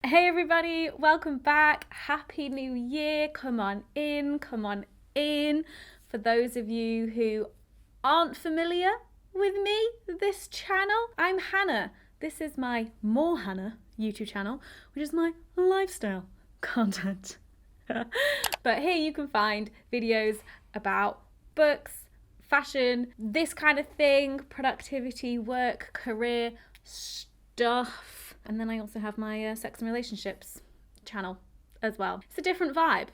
Hey everybody, welcome back. Happy New Year. Come on in, come on in. For those of you who aren't familiar with me, this channel, I'm Hannah. This is my More Hannah YouTube channel, which is my lifestyle content. But here you can find videos about books, fashion, this kind of thing, productivity, work, career, stuff. And then I also have my sex and relationships channel as well. It's a different vibe.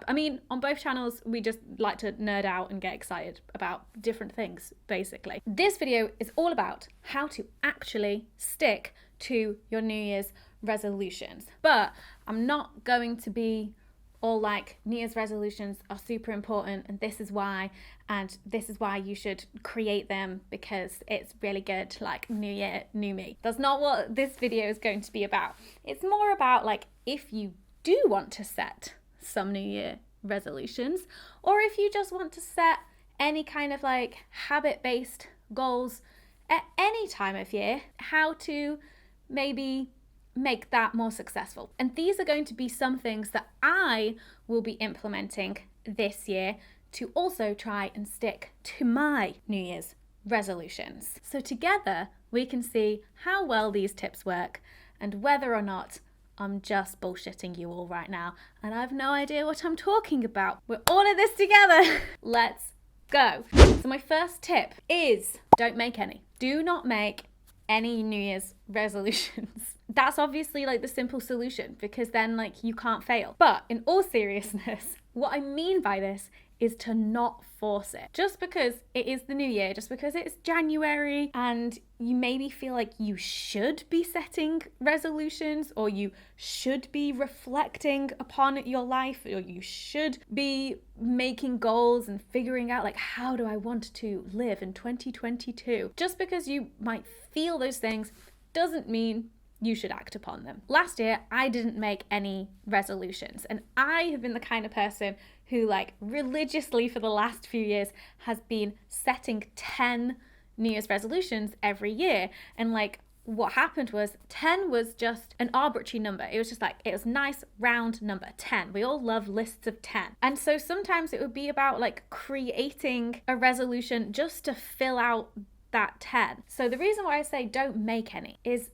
I mean, on both channels, we just like to nerd out and get excited about different things, basically. This video is all about how to actually stick to your New Year's resolutions. But I'm not going to be all like New Year's resolutions are super important and this is why you should create them because it's really good, like New Year, new me. That's not what this video is going to be about. It's more about like if you do want to set some New Year resolutions, or if you just want to set any kind of like habit-based goals at any time of year, how to maybe make that more successful. And these are going to be some things that I will be implementing this year to also try and stick to my New Year's resolutions. So together we can see how well these tips work and whether or not I'm just bullshitting you all right now and I have no idea what I'm talking about. We're all in this together. Let's go. So my first tip is don't make any. Do not make any New Year's resolutions. That's obviously like the simple solution because then like you can't fail. But in all seriousness, what I mean by this is to not force it. Just because it is the new year, just because it's January and you maybe feel like you should be setting resolutions or you should be reflecting upon your life or you should be making goals and figuring out like how do I want to live in 2022. Just because you might feel those things doesn't mean you should act upon them. Last year, I didn't make any resolutions, and I have been the kind of person who like religiously for the last few years has been setting 10 New Year's resolutions every year. And like what happened was 10 was just an arbitrary number. It was just like, it was a nice round number, 10. We all love lists of 10. And so sometimes it would be about like creating a resolution just to fill out that 10. So the reason why I say don't make any is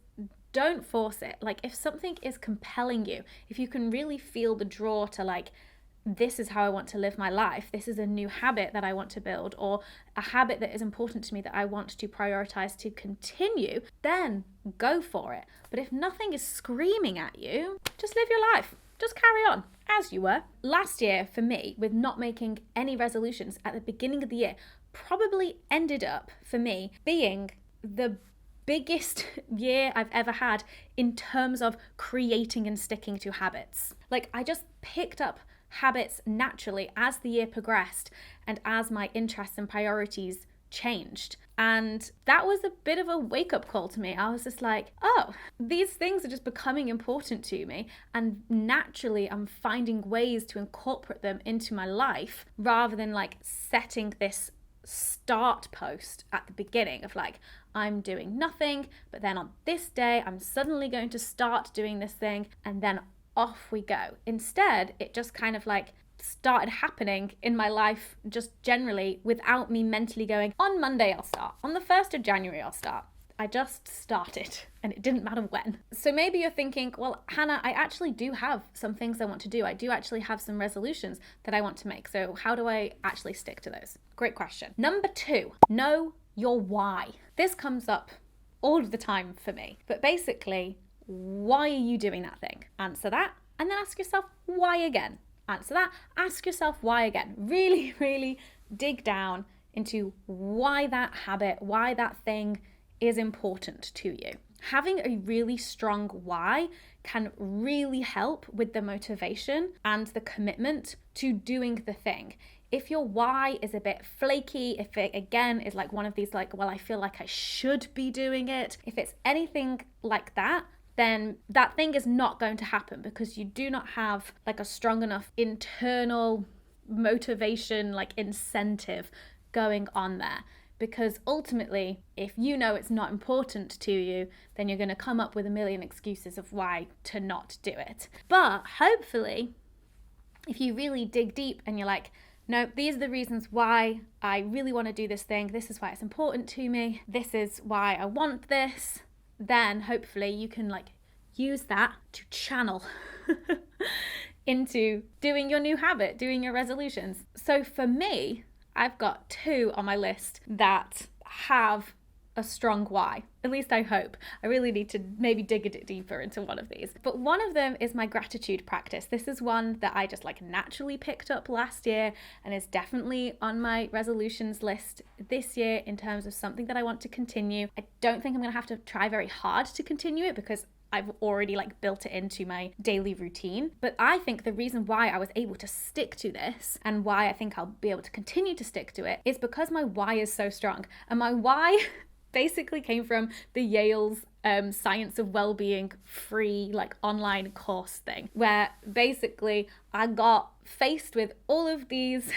don't force it. Like if something is compelling you, if you can really feel the draw to like, this is how I want to live my life, this is a new habit that I want to build, or a habit that is important to me that I want to prioritize to continue, then go for it. But if nothing is screaming at you, just live your life. Just carry on as you were. Last year for me, with not making any resolutions at the beginning of the year, probably ended up for me being the biggest year I've ever had in terms of creating and sticking to habits. Like I just picked up habits naturally as the year progressed and as my interests and priorities changed. And that was a bit of a wake-up call to me. I was just like, oh, these things are just becoming important to me, and naturally I'm finding ways to incorporate them into my life rather than like setting this start post at the beginning of like, I'm doing nothing, but then on this day I'm suddenly going to start doing this thing, and then off we go. Instead, it just kind of like started happening in my life just generally without me mentally going, on Monday I'll start, on the 1st of January I'll start. I just started and it didn't matter when. So maybe you're thinking, well, Hannah, I actually do have some things I want to do. I do actually have some resolutions that I want to make. So how do I actually stick to those? Great question. Number 2, know your why. This comes up all of the time for me, but basically, why are you doing that thing? Answer that, and then ask yourself why again. Answer that, ask yourself why again. Really, really dig down into why that habit, why that thing is important to you. Having a really strong why can really help with the motivation and the commitment to doing the thing. If your why is a bit flaky, if it again is like one of these like, well, I feel like I should be doing it, if it's anything like that, then that thing is not going to happen because you do not have like a strong enough internal motivation, like incentive going on there. because ultimately, if you know it's not important to you, then you're going to come up with a million excuses of why to not do it. But hopefully, if you really dig deep and you're like, no, these are the reasons why I really want to do this thing. This is why it's important to me. This is why I want this. Then hopefully you can like use that to channel into doing your new habit, doing your resolutions. So for me, I've got 2 on my list that have a strong why. At least I hope. I really need to maybe dig a bit deeper into one of these. But one of them is my gratitude practice. This is one that I just like naturally picked up last year and is definitely on my resolutions list this year in terms of something that I want to continue. I don't think I'm gonna have to try very hard to continue it because I've already like built it into my daily routine. But I think the reason why I was able to stick to this and why I think I'll be able to continue to stick to it is because my why is so strong. And my why basically came from the Yale's Science of Wellbeing free like online course thing, where basically I got faced with all of these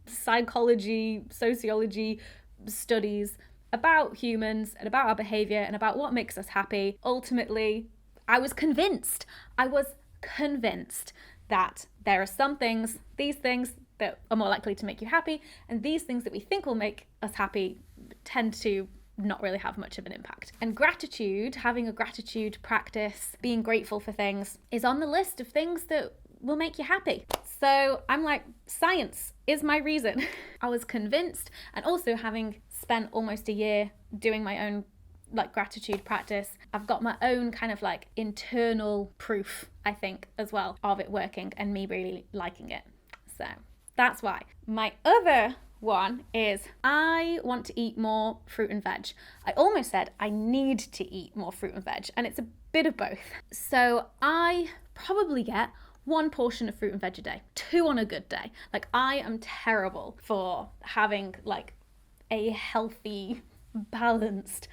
psychology, sociology studies about humans and about our behavior and about what makes us happy. Ultimately, I was convinced that there are some things, these things that are more likely to make you happy, and these things that we think will make us happy tend to not really have much of an impact. And gratitude, having a gratitude practice, being grateful for things, is on the list of things that will make you happy. So I'm like, science is my reason. I was convinced, and also having spent almost a year doing my own like gratitude practice, I've got my own kind of like internal proof, I think, as well, of it working and me really liking it. So that's why. My other one is I want to eat more fruit and veg. I almost said I need to eat more fruit and veg, and it's a bit of both. So I probably get 1 portion of fruit and veg a day, 2 on a good day. Like I am terrible for having like a healthy, balanced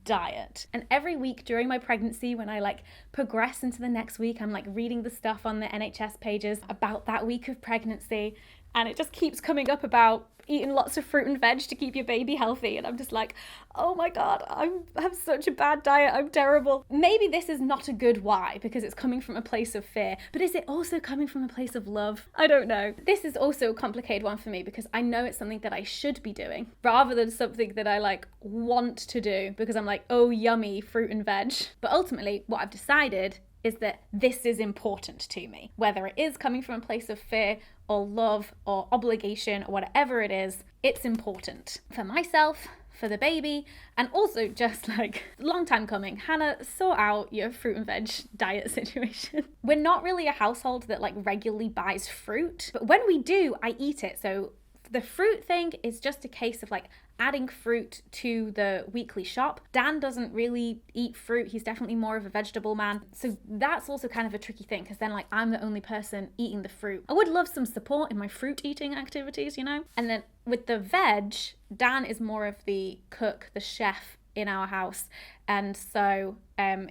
diet. And every week during my pregnancy, when I like progress into the next week, I'm like reading the stuff on the NHS pages about that week of pregnancy, and it just keeps coming up about eating lots of fruit and veg to keep your baby healthy. And I'm just like, oh my God, I have such a bad diet. I'm terrible. Maybe this is not a good why because it's coming from a place of fear, but is it also coming from a place of love? I don't know. This is also a complicated one for me because I know it's something that I should be doing rather than something that I like want to do because I'm like, oh, yummy fruit and veg. But ultimately what I've decided is that this is important to me, whether it is coming from a place of fear or love or obligation or whatever it is, it's important for myself, for the baby, and also just like long time coming. Hannah, sort out your fruit and veg diet situation. We're not really a household that like regularly buys fruit, but when we do, I eat it. So the fruit thing is just a case of like adding fruit to the weekly shop. Dan doesn't really eat fruit. He's definitely more of a vegetable man. So that's also kind of a tricky thing because then like I'm the only person eating the fruit. I would love some support in my fruit eating activities, you know? And then with the veg, Dan is more of the cook, the chef in our house. And so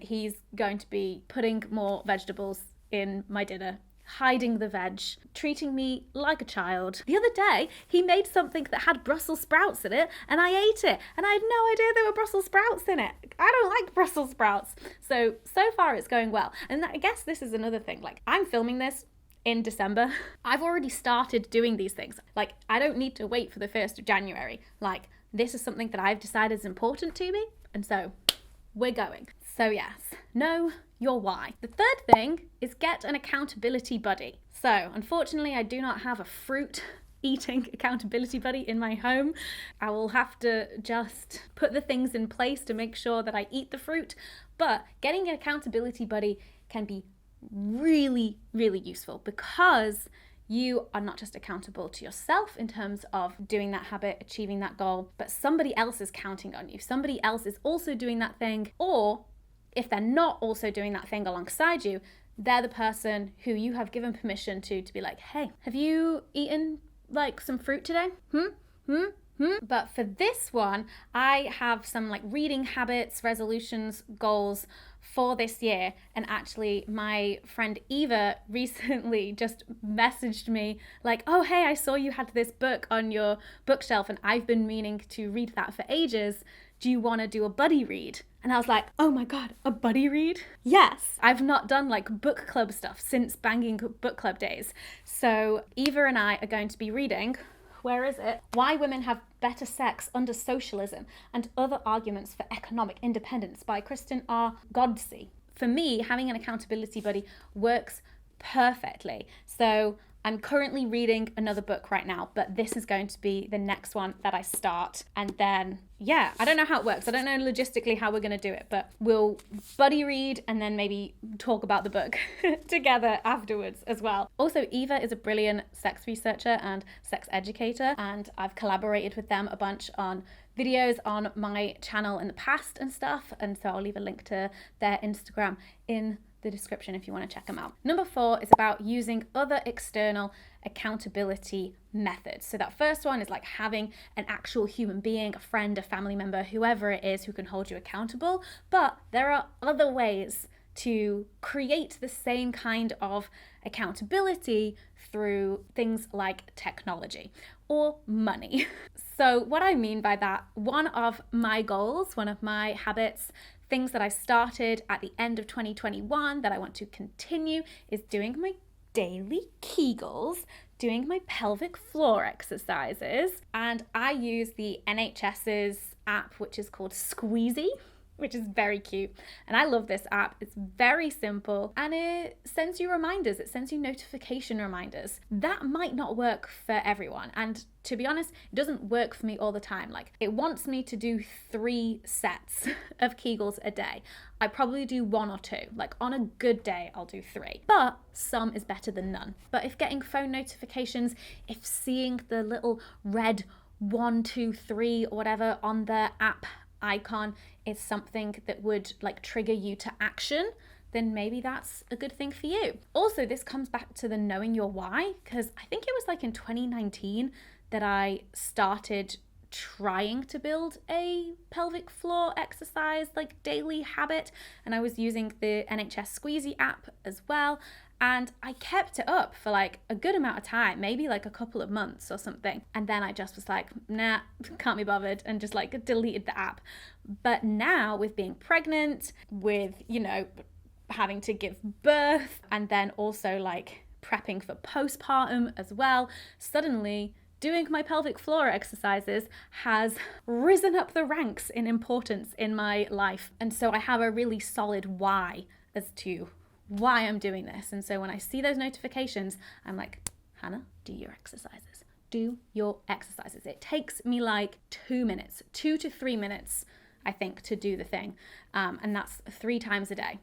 he's going to be putting more vegetables in my dinner, hiding the veg, treating me like a child. The other day, he made something that had Brussels sprouts in it, and I ate it, and I had no idea there were Brussels sprouts in it. I don't like Brussels sprouts. So far it's going well. And I guess this is another thing. Like, I'm filming this in December. I've already started doing these things. Like, I don't need to wait for the 1st of January. Like, this is something that I've decided is important to me, and so we're going. So yes, know your why. The third thing is get an accountability buddy. So unfortunately, I do not have a fruit eating accountability buddy in my home. I will have to just put the things in place to make sure that I eat the fruit. But getting an accountability buddy can be really, really useful because you are not just accountable to yourself in terms of doing that habit, achieving that goal, but somebody else is counting on you. Somebody else is also doing that thing, or if they're not also doing that thing alongside you, they're the person who you have given permission to be like, hey, have you eaten like some fruit today? But for this one, I have some like reading habits, resolutions, goals for this year. And actually my friend Eva recently just messaged me like, oh, hey, I saw you had this book on your bookshelf and I've been meaning to read that for ages. Do you want to do a buddy read? And I was like, oh my God, a buddy read? Yes. I've not done like book club stuff since banging book club days. So Eva and I are going to be reading, where is it? Why Women Have Better Sex Under Socialism and Other Arguments for Economic Independence by Kristen R. Godsey. For me, having an accountability buddy works perfectly. So I'm currently reading another book right now, but this is going to be the next one that I start. And then, yeah, I don't know how it works. I don't know logistically how we're going to do it, but we'll buddy read and then maybe talk about the book together afterwards as well. Also, Eva is a brilliant sex researcher and sex educator, and I've collaborated with them a bunch on videos on my channel in the past and stuff. And so I'll leave a link to their Instagram in the description if you want to check them out. Number 4 is about using other external accountability methods. So that first one is like having an actual human being, a friend, a family member, whoever it is who can hold you accountable. But there are other ways to create the same kind of accountability through things like technology or money. So what I mean by that, one of my goals, one of my habits, things that I started at the end of 2021 that I want to continue is doing my daily Kegels, doing my pelvic floor exercises. And I use the NHS's app, which is called Squeezy, which is very cute. And I love this app. It's very simple and it sends you reminders. It sends you notification reminders. That might not work for everyone. And to be honest, it doesn't work for me all the time. Like, it wants me to do 3 sets of Kegels a day. I probably do 1 or 2. Like, on a good day, I'll do 3. But some is better than none. But if getting phone notifications, if seeing the little red 1, 2, 3 or whatever on the app icon is something that would like trigger you to action, then maybe that's a good thing for you. Also, this comes back to the knowing your why, because I think it was like in 2019 that I started trying to build a pelvic floor exercise like daily habit, and I was using the NHS Squeezy app as well. And I kept it up for like a good amount of time, maybe like a couple of months or something. And then I just was like, nah, can't be bothered, and just like deleted the app. But now with being pregnant, with, you know, having to give birth, and then also like prepping for postpartum as well, suddenly doing my pelvic floor exercises has risen up the ranks in importance in my life. And so I have a really solid why as to why I'm doing this. And so when I see those notifications, I'm like, Hannah, do your exercises. Do your exercises. It takes me like 2 minutes, 2 to 3 minutes, I think, to do the thing. And that's 3 times a day,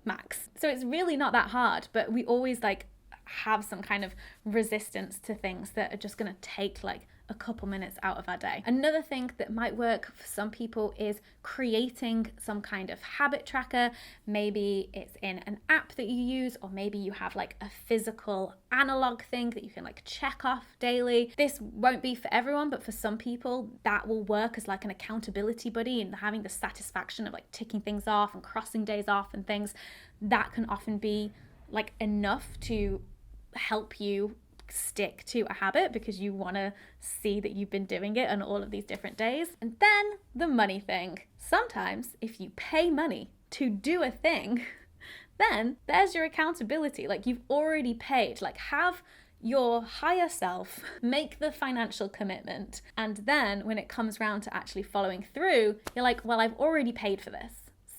max. So it's really not that hard, but we always like have some kind of resistance to things that are just going to take like a couple minutes out of our day. Another thing that might work for some people is creating some kind of habit tracker. Maybe it's in an app that you use, or maybe you have like a physical analog thing that you can like check off daily. This won't be for everyone, but for some people that will work as like an accountability buddy, and having the satisfaction of like ticking things off and crossing days off and things. That can often be like enough to help you stick to a habit, because you want to see that you've been doing it on all of these different days. And then the money thing. Sometimes if you pay money to do a thing, then there's your accountability. Like, you've already paid. Like, have your higher self make the financial commitment, and then when it comes around to actually following through, you're like, well, I've already paid for this,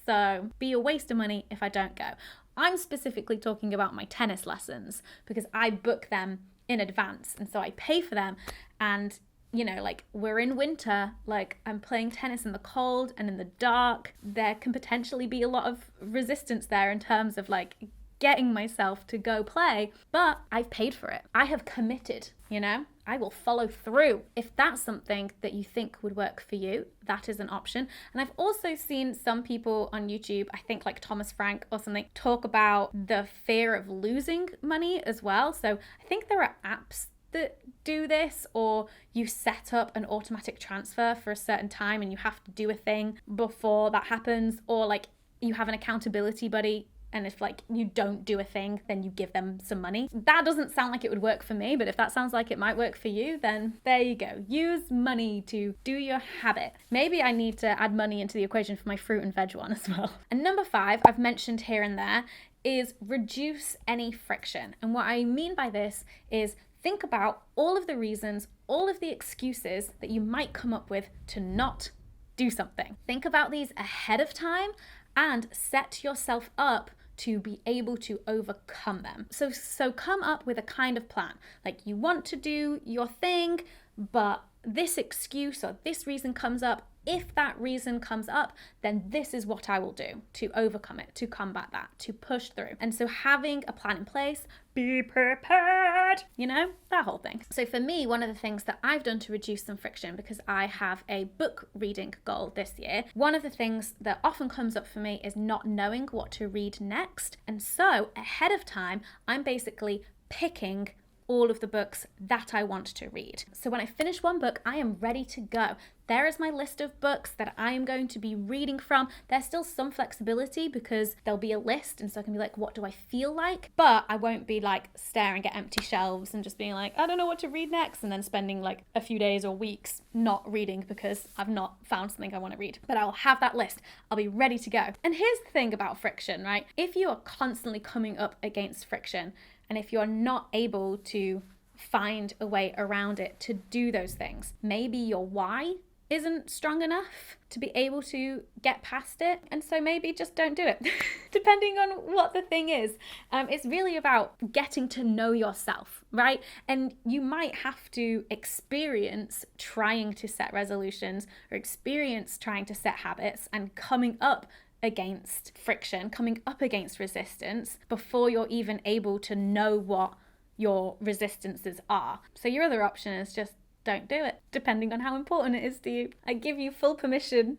so be a waste of money if I don't go. I'm specifically talking about my tennis lessons, because I book them in advance, and so I pay for them. And you know, like, we're in winter, like I'm playing tennis in the cold and in the dark. There can potentially be a lot of resistance there in terms of like getting myself to go play, but I've paid for it. I have committed, you know, I will follow through. If that's something that you think would work for you, that is an option. And I've also seen some people on YouTube, I think like Thomas Frank or something, talk about the fear of losing money as well. So I think there are apps that do this, or you set up an automatic transfer for a certain time and you have to do a thing before that happens, or like you have an accountability buddy, and if like you don't do a thing, then you give them some money. That doesn't sound like it would work for me, but if that sounds like it might work for you, then there you go. Use money to do your habit. Maybe I need to add money into the equation for my fruit and veg one as well. And number 5, I've mentioned here and there, is reduce any friction. And what I mean by this is think about all of the reasons, all of the excuses that you might come up with to not do something. Think about these ahead of time and set yourself up to be able to overcome them. So come up with a kind of plan. Like, you want to do your thing, but this excuse or this reason comes up. If that reason comes up, then this is what I will do to overcome it, to combat that, to push through. And so having a plan in place, be prepared, you know, that whole thing. So for me, one of the things that I've done to reduce some friction, because I have a book reading goal this year, one of the things that often comes up for me is not knowing what to read next. And so ahead of time, I'm basically picking all of the books that I want to read. So when I finish one book, I am ready to go. There is my list of books that I am going to be reading from. There's still some flexibility because there'll be a list, and so I can be like, what do I feel like? But I won't be like staring at empty shelves and just being like, I don't know what to read next, and then spending like a few days or weeks not reading because I've not found something I want to read. But I'll have that list. I'll be ready to go. And here's the thing about friction, right? If you are constantly coming up against friction, and if you're not able to find a way around it to do those things, maybe your why isn't strong enough to be able to get past it. And so maybe just don't do it, depending on what the thing is. It's really about getting to know yourself, right? And you might have to experience trying to set resolutions or experience trying to set habits and coming up against friction, coming up against resistance before you're even able to know what your resistances are. So your other option is just don't do it, depending on how important it is to you. I give you full permission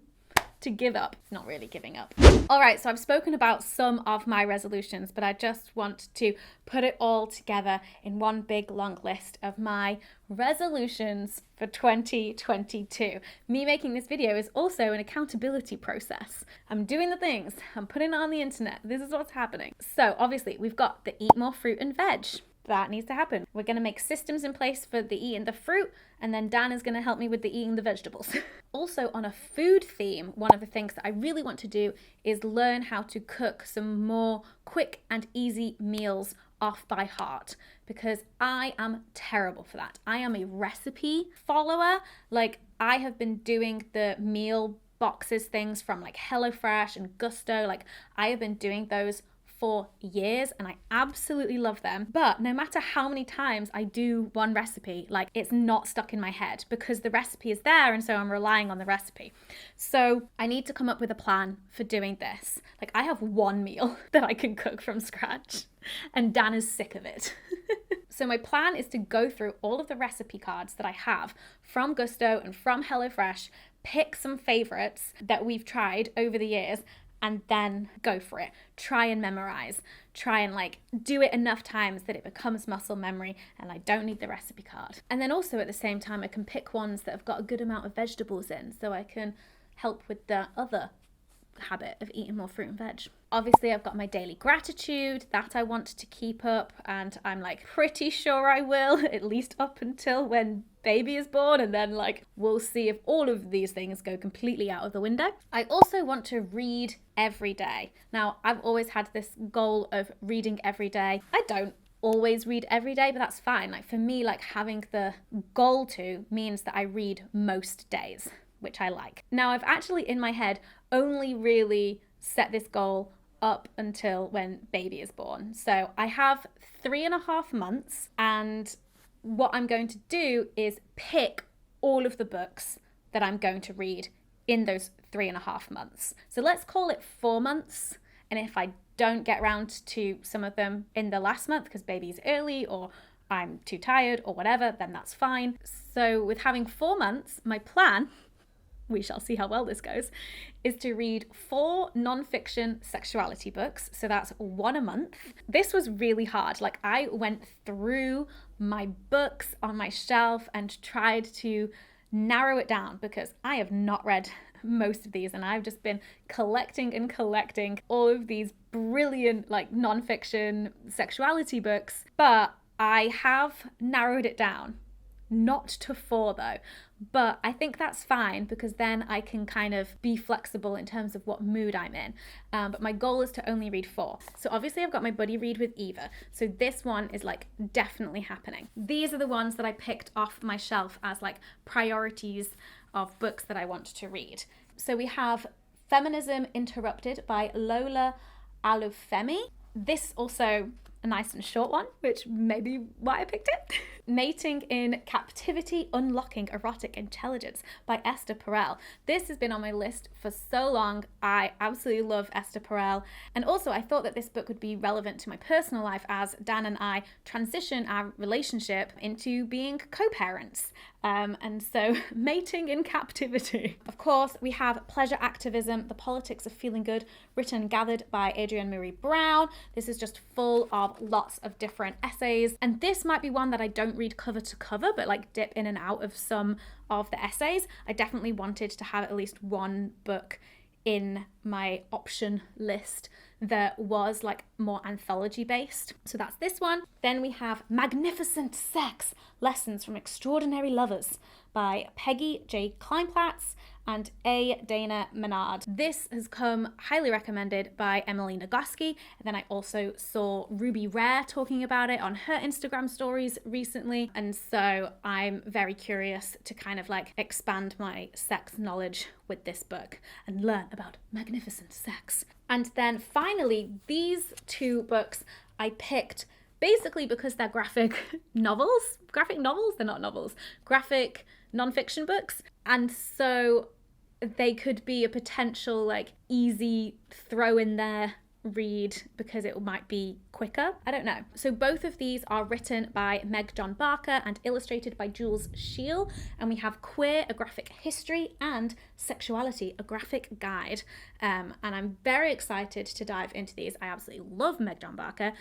to give up. It's not really giving up. All right, so I've spoken about some of my resolutions, but I just want to put it all together in one big long list of my resolutions for 2022. Me making this video is also an accountability process. I'm doing the things, I'm putting it on the internet. This is what's happening. So obviously we've got the eat more fruit and veg. That needs to happen. We're going to make systems in place for the eating the fruit, and then Dan is going to help me with the eating the vegetables. Also, on a food theme, one of the things that I really want to do is learn how to cook some more quick and easy meals off by heart, because I am terrible for that. I am a recipe follower. Like, I have been doing the meal boxes things from like HelloFresh and Gusto. Like, I have been doing those for years and I absolutely love them. But no matter how many times I do one recipe, like, it's not stuck in my head because the recipe is there, and so I'm relying on the recipe. So I need to come up with a plan for doing this. Like, I have one meal that I can cook from scratch and Dan is sick of it. So my plan is to go through all of the recipe cards that I have from Gusto and from HelloFresh, pick some favorites that we've tried over the years, and then go for it. Try and memorize. Try and like do it enough times that it becomes muscle memory and I don't need the recipe card. And then also at the same time, I can pick ones that have got a good amount of vegetables in, so I can help with the other habit of eating more fruit and veg. Obviously, I've got my daily gratitude that I want to keep up, and I'm like pretty sure I will, at least up until when baby is born, and then like we'll see if all of these things go completely out of the window. I also want to read every day. Now, I've always had this goal of reading every day. I don't always read every day, but that's fine. Like, for me, like, having the goal to means that I read most days, which I like. Now, I've actually in my head only really set this goal up until when baby is born. So I have 3.5 months, and what I'm going to do is pick all of the books that I'm going to read in those 3.5 months. So let's call it 4 months. And if I don't get around to some of them in the last month because baby's early or I'm too tired or whatever, then that's fine. So with having 4 months, my plan, we shall see how well this goes, is to read 4 non-fiction sexuality books. So that's 1 a month. This was really hard. Like, I went through my books on my shelf and tried to narrow it down because I have not read most of these, and I've just been collecting and collecting all of these brilliant like non-fiction sexuality books, but I have narrowed it down. Not to 4 though, but I think that's fine because then I can kind of be flexible in terms of what mood I'm in. But my goal is to only read 4. So obviously I've got my buddy read with Eva. So this one is like definitely happening. These are the ones that I picked off my shelf as like priorities of books that I want to read. So we have Feminism Interrupted by Lola Alufemi. This also a nice and short one, which may be why I picked it. Mating in Captivity, Unlocking Erotic Intelligence by Esther Perel. This has been on my list for so long. I absolutely love Esther Perel. And also I thought that this book would be relevant to my personal life as Dan and I transition our relationship into being co-parents. And so Mating in Captivity. Of course, we have Pleasure Activism, The Politics of Feeling Good, written and gathered by Adrienne Marie Brown. This is just full of lots of different essays. And this might be one that I don't read cover to cover, but like dip in and out of some of the essays. I definitely wanted to have at least one book in my option list that was like more anthology based. So that's this one. Then we have Magnificent Sex, Lessons from Extraordinary Lovers by Peggy J. Kleinplatz and A. Dana Menard. This has come highly recommended by Emily Nagoski. And then I also saw Ruby Rare talking about it on her Instagram stories recently. And so I'm very curious to kind of like expand my sex knowledge with this book and learn about magnificent sex. And then finally, these 2 books I picked basically because they're graphic novels. Graphic novels? They're not novels. Graphic non-fiction books. And so they could be a potential like easy throw in there read because it might be quicker. I don't know. So both of these are written by Meg John Barker and illustrated by Jules Scheel. And we have Queer, a graphic history, and Sexuality, a graphic guide. And I'm very excited to dive into these. I absolutely love Meg John Barker.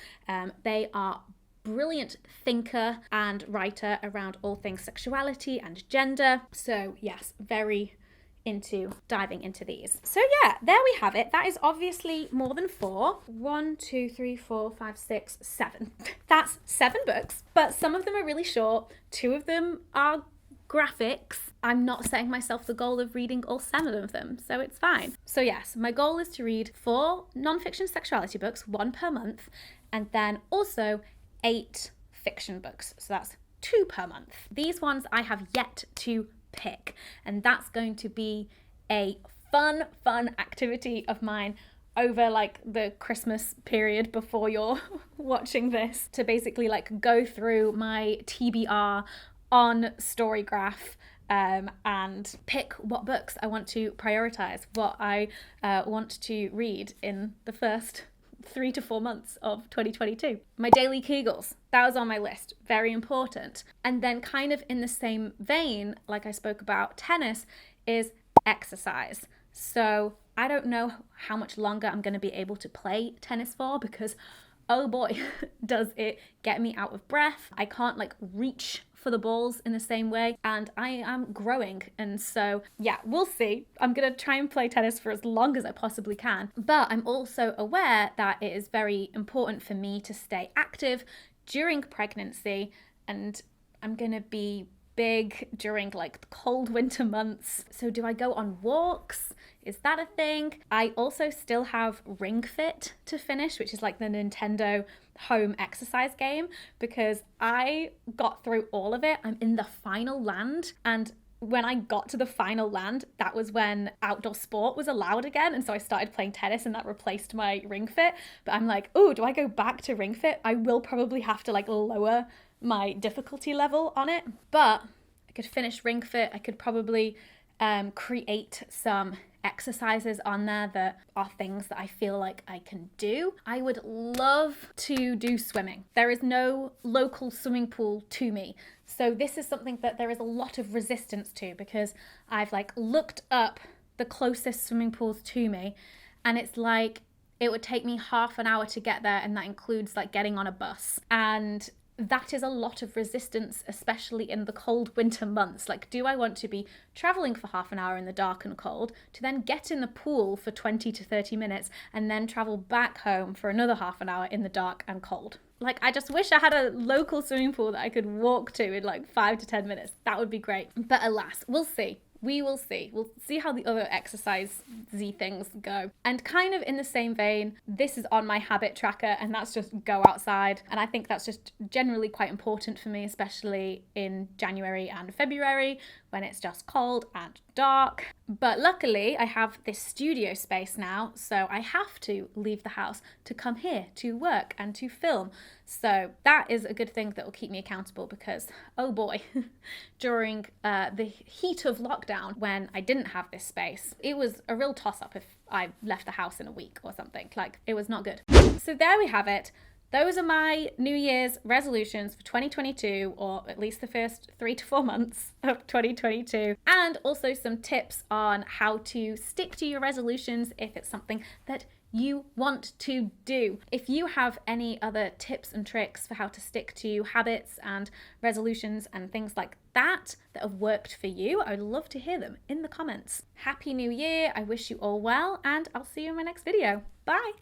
They are brilliant thinker and writer around all things sexuality and gender. So yes, very into diving into these. So yeah, there we have it. That is obviously more than 4. 1, 2, 3, 4, 5, 6, 7. That's 7 books, but some of them are really short. 2 of them are graphics. I'm not setting myself the goal of reading all 7 of them, so it's fine. So yes, my goal is to read 4 non-fiction sexuality books, 1 per month, and then also 8 fiction books. So that's 2 per month. These ones I have yet to pick, and that's going to be a fun activity of mine over like the Christmas period before you're watching this, to basically like go through my TBR on Storygraph and pick what books I want to prioritize, what I want to read in the first 3 to 4 months of 2022. My daily Kegels, that was on my list, very important. And then kind of in the same vein, like I spoke about tennis, is exercise. So I don't know how much longer I'm going to be able to play tennis for because, oh boy, does it get me out of breath. I can't like reach for the balls in the same way, and I am growing, and so yeah, we'll see. I'm gonna try and play tennis for as long as I possibly can, but I'm also aware that it is very important for me to stay active during pregnancy, and I'm gonna be big during like the cold winter months. So do I go on walks? Is that a thing? I also still have Ring Fit to finish, which is like the Nintendo home exercise game, because I got through all of it. I'm in the final land, and when I got to the final land, that was when outdoor sport was allowed again, and so I started playing tennis, and that replaced my Ring Fit. But I'm like, oh, do I go back to Ring Fit? I will probably have to like lower my difficulty level on it, but I could finish Ring Fit. I could probably create some exercises on there that are things that I feel like I can do. I would love to do swimming. There is no local swimming pool to me. So this is something that there is a lot of resistance to, because I've like looked up the closest swimming pools to me, and it's like it would take me half an hour to get there, and that includes like getting on a bus. And that is a lot of resistance, especially in the cold winter months. Like, do I want to be traveling for half an hour in the dark and cold to then get in the pool for 20 to 30 minutes and then travel back home for another half an hour in the dark and cold? Like, I just wish I had a local swimming pool that I could walk to in like 5 to 10 minutes. That would be great. But alas, we'll see. We will see. We'll see how the other exercise-y things go. And kind of in the same vein, this is on my habit tracker, and that's just go outside. And I think that's just generally quite important for me, especially in January and February when it's just cold and dark. But luckily I have this studio space now, so I have to leave the house to come here to work and to film. So that is a good thing that will keep me accountable, because oh boy, during the heat of lockdown when I didn't have this space, it was a real toss-up if I left the house in a week or something. Like, it was not good. So there we have it. Those are my New Year's resolutions for 2022, or at least the first 3 to 4 months of 2022. And also some tips on how to stick to your resolutions if it's something that you want to do. If you have any other tips and tricks for how to stick to habits and resolutions and things like that have worked for you, I would love to hear them in the comments. Happy New Year. I wish you all well, and I'll see you in my next video. Bye.